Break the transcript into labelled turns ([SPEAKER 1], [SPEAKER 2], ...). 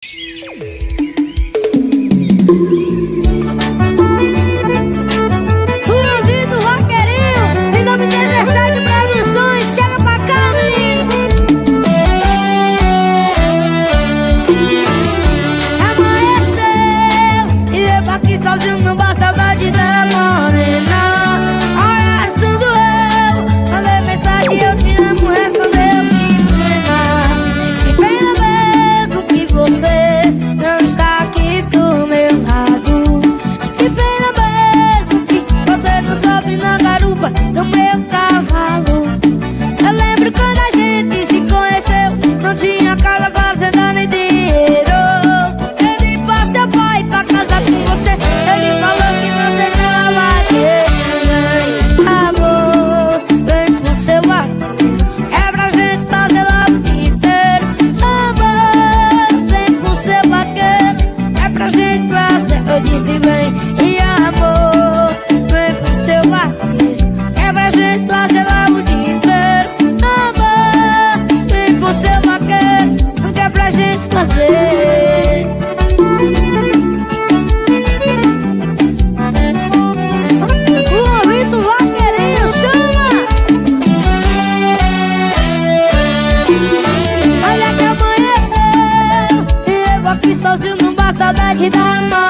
[SPEAKER 1] Vitor Vaqueirinho, em nome de 17 Produções, chega pra cá, menino. Amanheceu e eu aqui sozinho, não basta saudade da morena. Olha, tudo eu mandei mensagem, eu te amo, respondeu que pena. Que pena mesmo que você não está aqui do meu lado. Que pena mesmo que você não sobe na garupa do meu cavalo. Eu lembro quando a gente se conheceu, não tinha casa, fazenda nem dinheiro. Ele passou pai pra casar com você, ele falou que você não vai ter ninguém. Amor, vem com seu amor, é pra gente fazer logo o dia inteiro. Amor, vem com seu vaqueiro, é pra gente fazer. Eu disse vem. E amor, vem com seu vaqueiro, é pra gente fazer logo o dia inteiro. Amor, vem com seu vaqueiro, que é pra gente fazer. O Vitor Vaqueirinho chama. Olha que amanheceu e eu aqui sozinho, não basta saudade da mão.